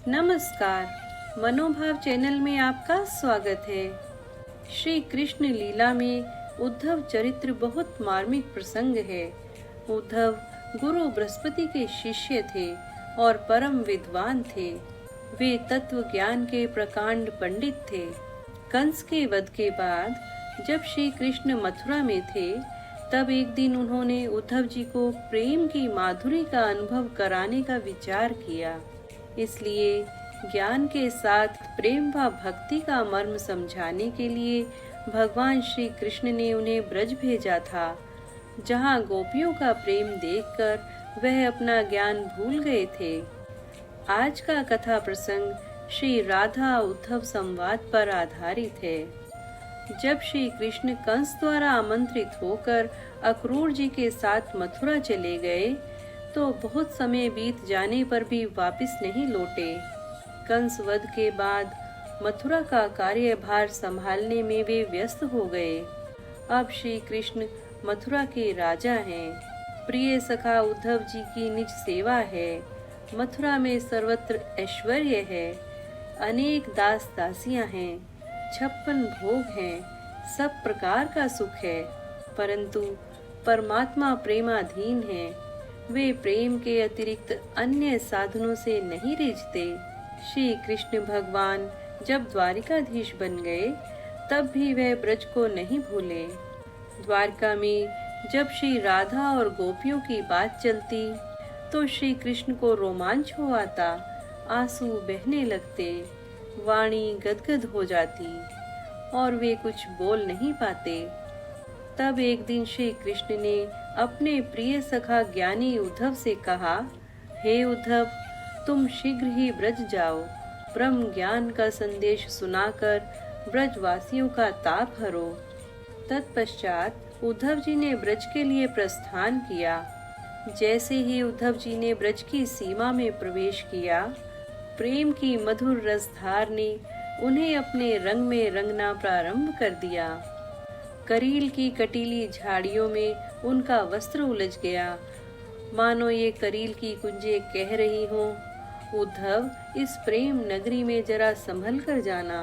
नमस्कार। मनोभाव चैनल में आपका स्वागत है। श्री कृष्ण लीला में उद्धव चरित्र बहुत मार्मिक प्रसंग है। उद्धव गुरु बृहस्पति के शिष्य थे और परम विद्वान थे। वे तत्व ज्ञान के प्रकांड पंडित थे। कंस के वध के बाद जब श्री कृष्ण मथुरा में थे, तब एक दिन उन्होंने उद्धव जी को प्रेम की माधुरी का अनुभव कराने का विचार किया। इसलिए ज्ञान के साथ प्रेम व भक्ति का मर्म समझाने के लिए भगवान श्री कृष्ण ने उन्हें ब्रज भेजा था, जहाँ गोपियों का प्रेम देखकर वह अपना ज्ञान भूल गए थे। आज का कथा प्रसंग श्री राधा उद्धव संवाद पर आधारित है। जब श्री कृष्ण कंस द्वारा आमंत्रित होकर अक्रूर जी के साथ मथुरा चले गए, तो बहुत समय बीत जाने पर भी वापस नहीं लौटे। कंस वध के बाद मथुरा का कार्यभार संभालने में वे व्यस्त हो गए। अब श्री कृष्ण मथुरा के राजा हैं। प्रिय सखा उद्धव जी की निज सेवा है। मथुरा में सर्वत्र ऐश्वर्य है। अनेक दास दासियां हैं, 56 भोग हैं, सब प्रकार का सुख है। परंतु परमात्मा प्रेमाधीन है। वे प्रेम के अतिरिक्त अन्य साधनों से नहीं रिझते। श्री कृष्ण भगवान जब द्वारिकाधीश बन गए, तब भी वह ब्रज को नहीं भूले। द्वारका में जब श्री राधा और गोपियों की बात चलती, तो श्री कृष्ण को रोमांच हो आता, आंसू बहने लगते, वाणी गदगद हो जाती और वे कुछ बोल नहीं पाते। तब एक दिन श्री कृष्ण ने अपने प्रिय सखा ज्ञानी उद्धव से कहा, हे उद्धव, तुम शीघ्र ही ब्रज जाओ। ब्रह्म ज्ञान का संदेश सुनाकर ब्रजवासियों का ताप हरो। तत्पश्चात उद्धव जी ने ब्रज के लिए प्रस्थान किया। जैसे ही उद्धव जी ने ब्रज की सीमा में प्रवेश किया, प्रेम की मधुर रसधार ने उन्हें अपने रंग में रंगना प्रारंभ कर दिया। करील की कटीली झाड़ियों में उनका वस्त्र उलझ गया, मानो ये करील की कुंजे कह रही हों, उद्धव, इस प्रेम नगरी में जरा संभल कर जाना,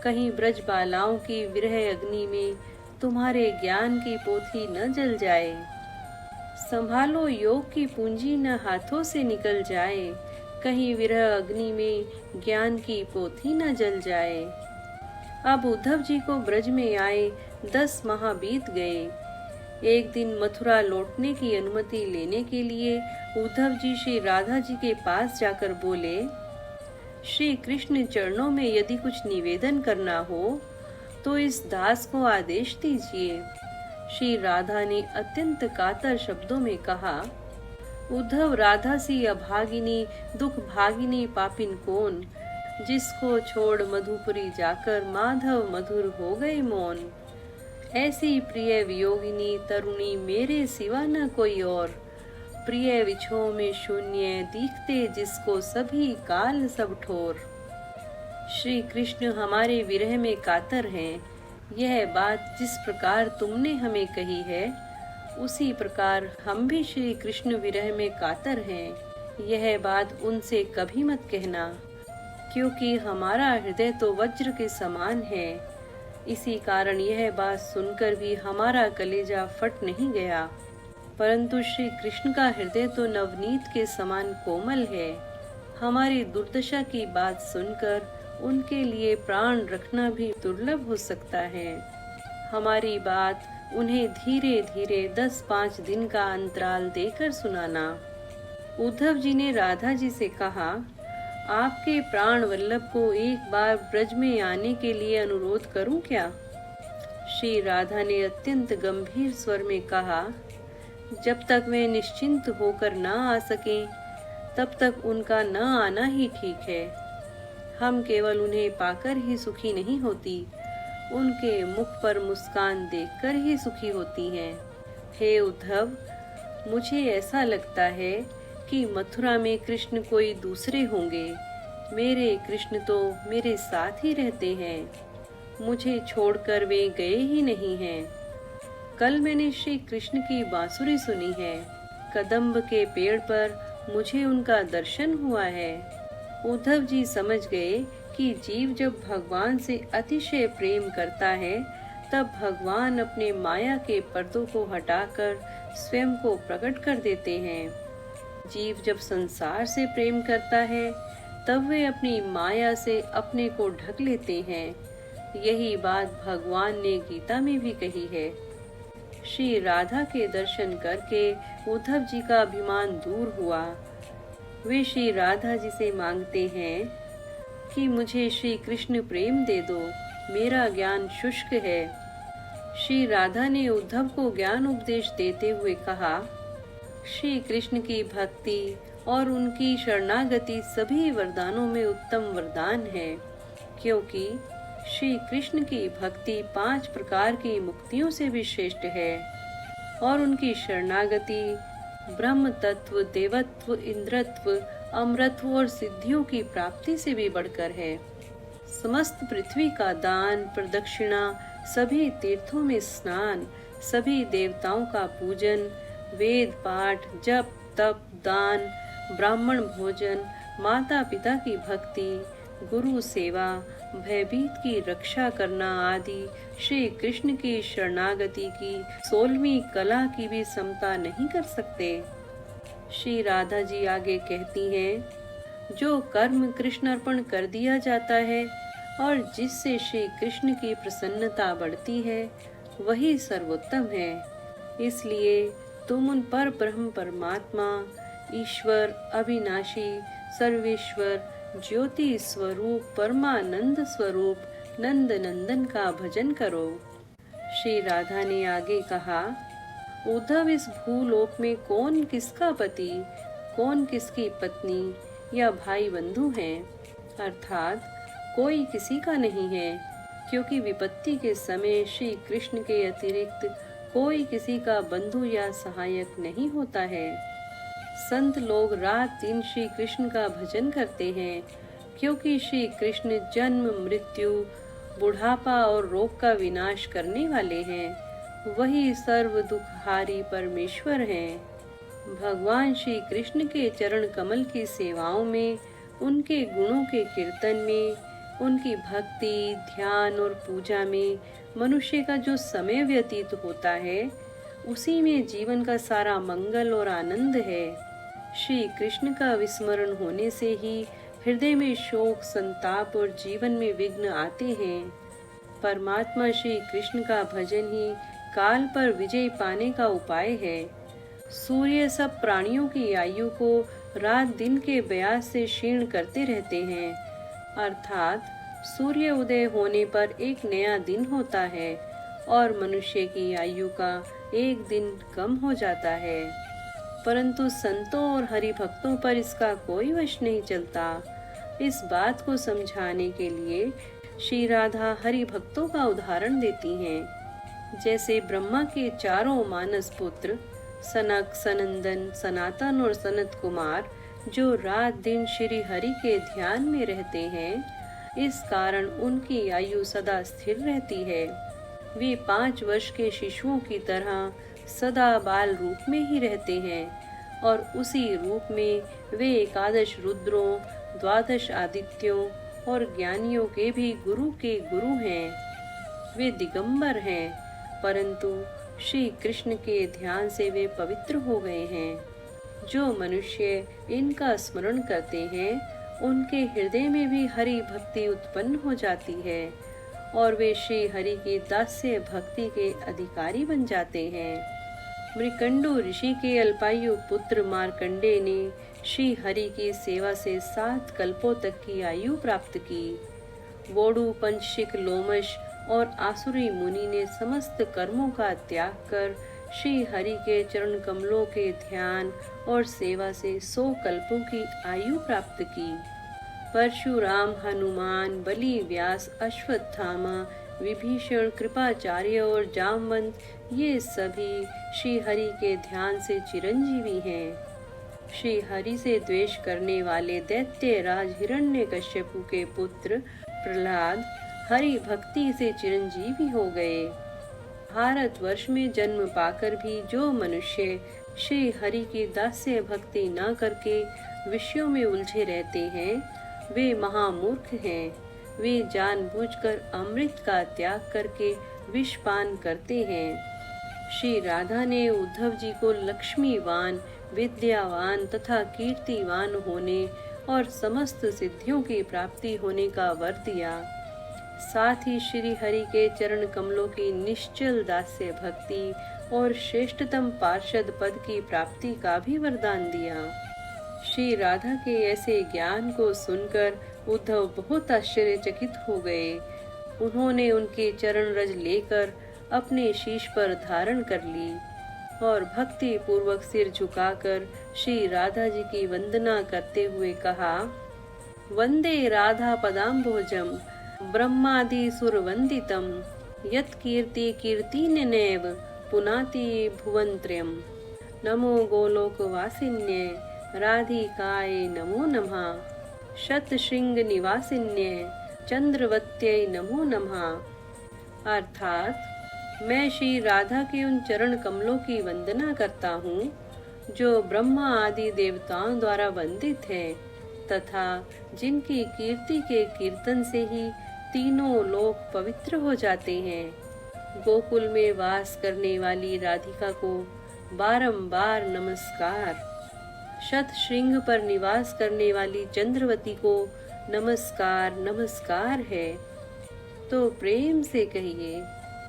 कहीं ब्रज बालाओं की विरह अग्नि में तुम्हारे ज्ञान की पोथी न जल जाए। संभालो, योग की पूंजी न हाथों से निकल जाए, कहीं विरह अग्नि में ज्ञान की पोथी न जल जाए। अब उद्धव जी को ब्रज में आए 10 माह बीत गए। एक दिन मथुरा लौटने की अनुमति लेने के लिए उद्धव जी श्री राधा जी के पास जाकर बोले, श्री कृष्ण चरणों में यदि कुछ निवेदन करना हो तो इस दास को आदेश दीजिए। श्री राधा ने अत्यंत कातर शब्दों में कहा, उद्धव, राधा सी अभागिनी दुख भागिनी पापिन कौन, जिसको छोड़ मधुपुरी जाकर माधव मधुर हो गए मौन। ऐसी प्रिय वियोगिनी तरुणी मेरे सिवा न कोई और, प्रिय विछोह में शून्य दिखते जिसको सभी काल सब ठोर। श्री कृष्ण हमारे विरह में कातर हैं। यह बात जिस प्रकार तुमने हमें कही है, उसी प्रकार हम भी श्री कृष्ण विरह में कातर हैं। यह बात उनसे कभी मत कहना, क्योंकि हमारा हृदय तो वज्र के समान है। इसी कारण यह बात सुनकर भी हमारा कलेजा फट नहीं गया। परंतु श्री कृष्ण का हृदय तो नवनीत के समान कोमल है। हमारी दुर्दशा की बात सुनकर उनके लिए प्राण रखना भी दुर्लभ हो सकता है। हमारी बात उन्हें धीरे धीरे 10-5 दिन का अंतराल देकर सुनाना। उद्धव जी ने राधा जी से कहा, आपके प्राण वल्लभ को एक बार ब्रज में आने के लिए अनुरोध करूं क्या? श्री राधा ने अत्यंत गंभीर स्वर में कहा, जब तक वे निश्चिंत होकर न आ सकें, तब तक उनका न आना ही ठीक है। हम केवल उन्हें पाकर ही सुखी नहीं होती, उनके मुख पर मुस्कान देखकर ही सुखी होती हैं। हे उद्धव, मुझे ऐसा लगता है कि मथुरा में कृष्ण कोई दूसरे होंगे। मेरे कृष्ण तो मेरे साथ ही रहते हैं, मुझे छोड़कर वे गए ही नहीं हैं। कल मैंने श्री कृष्ण की बांसुरी सुनी है। कदम्ब के पेड़ पर मुझे उनका दर्शन हुआ है। उद्धव जी समझ गए कि जीव जब भगवान से अतिशय प्रेम करता है, तब भगवान अपने माया के पर्दों को हटाकर स्वयं को प्रकट कर देते हैं। जीव जब संसार से प्रेम करता है, तब वे अपनी माया से अपने को ढक लेते हैं। यही बात भगवान ने गीता में भी कही है। श्री राधा के दर्शन करके उद्धव जी का अभिमान दूर हुआ। वे श्री राधा जी से मांगते हैं कि मुझे श्री कृष्ण प्रेम दे दो, मेरा ज्ञान शुष्क है। श्री राधा ने उद्धव को ज्ञान उपदेश देते हुए कहा, श्री कृष्ण की भक्ति और उनकी शरणागति सभी वरदानों में उत्तम वरदान है, क्योंकि श्री कृष्ण की भक्ति 5 प्रकार की मुक्तियों से भी श्रेष्ठ है और उनकी शरणागति ब्रह्म तत्व, देवत्व, इंद्रत्व, अमरत्व और सिद्धियों की प्राप्ति से भी बढ़कर है। समस्त पृथ्वी का दान, प्रदक्षिणा, सभी तीर्थों में स्नान, सभी देवताओं का पूजन, वेद पाठ, जप, तप, दान, ब्राह्मण भोजन, माता पिता की भक्ति, गुरु सेवा, भयभीत की रक्षा करना आदि श्री कृष्ण की शरणागति की 16वीं कला की भी समता नहीं कर सकते। श्री राधा जी आगे कहती हैं, जो कर्म कृष्ण अर्पण कर दिया जाता है और जिससे श्री कृष्ण की प्रसन्नता बढ़ती है, वही सर्वोत्तम है। इसलिए तुम उन पर ब्रह्म परमात्मा, ईश्वर, अविनाशी, सर्वेश्वर, ज्योति स्वरूप, परमानंद स्वरूप नंद नंदन का भजन करो। श्री राधा ने आगे कहा, उद्धव, इस भूलोक में कौन किसका पति, कौन किसकी पत्नी या भाई बंधु हैं, अर्थात कोई किसी का नहीं है, क्योंकि विपत्ति के समय श्री कृष्ण के अतिरिक्त कोई किसी का बंधु या सहायक नहीं होता है। संत लोग रात दिन श्री कृष्ण का भजन करते हैं, क्योंकि श्री कृष्ण जन्म, मृत्यु, बुढ़ापा और रोग का विनाश करने वाले हैं। वही सर्व दुखहारी परमेश्वर हैं। भगवान श्री कृष्ण के चरण कमल की सेवाओं में, उनके गुणों के कीर्तन में, उनकी भक्ति, ध्यान और पूजा में मनुष्य का जो समय व्यतीत होता है, उसी में जीवन का सारा मंगल और आनंद है। श्री कृष्ण का विस्मरण होने से ही हृदय में शोक, संताप और जीवन में विघ्न आते हैं। परमात्मा श्री कृष्ण का भजन ही काल पर विजय पाने का उपाय है। सूर्य सब प्राणियों की आयु को रात दिन के ब्याज से क्षीण करते रहते हैं, अर्थात सूर्य उदय होने पर एक नया दिन होता है और मनुष्य की आयु का एक दिन कम हो जाता है। परंतु संतों और हरि भक्तों पर इसका कोई वश नहीं चलता। इस बात को समझाने के लिए श्री राधा हरि भक्तों का उदाहरण देती हैं। जैसे ब्रह्मा के चारों मानस पुत्र सनक, सनंदन, सनातन और सनत कुमार जो रात दिन श्री हरि के ध्यान में रहते हैं, इस कारण उनकी आयु सदा स्थिर रहती है। वे 5 वर्ष के शिशुओं की तरह सदा बाल रूप में ही रहते हैं और उसी रूप में वे 11 रुद्रों, 12 आदित्यों और ज्ञानियों के भी गुरु के गुरु हैं। वे दिगंबर हैं, परंतु श्री कृष्ण के ध्यान से वे पवित्र हो गए हैं। जो मनुष्य इनका स्मरण करते हैं, उनके हृदय में भी हरि भक्ति उत्पन्न हो जाती है और वे श्री हरि की दास्य भक्ति के अधिकारी बन जाते हैं। मृकंडु ऋषि के अल्पायु पुत्र मार्कंडे ने श्री हरि की सेवा से 7 कल्पों तक की आयु प्राप्त की। वोडु, पंचशिक, लोमश और आसुरी मुनि ने समस्त कर्मों का त्याग कर श्री हरि के चरण कमलों के ध्यान और सेवा से 100 कल्पों की आयु प्राप्त की। परशुराम, हनुमान, बलि, व्यास, अश्वत्थामा, विभीषण, कृपाचार्य और जामवंत, ये सभी श्री हरि के ध्यान से चिरंजीवी हैं। श्री हरि से द्वेष करने वाले दैत्य राज हिरण्यकश्यपु के पुत्र प्रहलाद हरि भक्ति से चिरंजीवी हो गए। भारतवर्ष में जन्म पाकर भी जो मनुष्य श्री हरि की दास्य भक्ति न करके विषयों में उलझे रहते हैं, वे महामूर्ख हैं। वे जानबूझकर अमृत का त्याग करके विषपान करते हैं। श्री राधा ने उद्धव जी को लक्ष्मीवान, विद्यावान तथा कीर्तिवान होने और समस्त सिद्धियों की प्राप्ति होने का वर दिया। साथ ही श्री हरि के चरण कमलों की निश्चल दास्य भक्ति और श्रेष्ठतम पार्षद पद की प्राप्ति का भी वरदान दिया। श्री राधा के ऐसे ज्ञान को सुनकर उद्धव बहुत आश्चर्यचकित हो गए। उन्होंने उनके चरण रज लेकर अपने शीश पर धारण कर ली और भक्ति पूर्वक सिर झुकाकर श्री राधा जी की वंदना करते हुए कहा, वंदे राधा पदाम्बोजम ब्रह्मादि सुर वंदितम यत् कीर्ति कीर्तिनेव पुनाति भुवन्त्रयम्। नमो गोलोक वासिन्ये राधिकाय नमो नमः। शतशृंग निवासिन्ये चंद्रवत्यै नमो नमः। अर्थात मैं श्री राधा के उन चरण कमलों की वंदना करता हूँ जो ब्रह्मा आदि देवताओं द्वारा वंदित है तथा जिनकी कीर्ति के कीर्तन से ही तीनों लोक पवित्र हो जाते हैं। गोकुल में वास करने वाली राधिका को बारंबार नमस्कार। शतशृंग पर निवास करने वाली चंद्रवती को नमस्कार नमस्कार है। तो प्रेम से कहिए,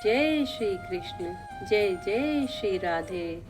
जय श्री कृष्ण, जय जय श्री राधे।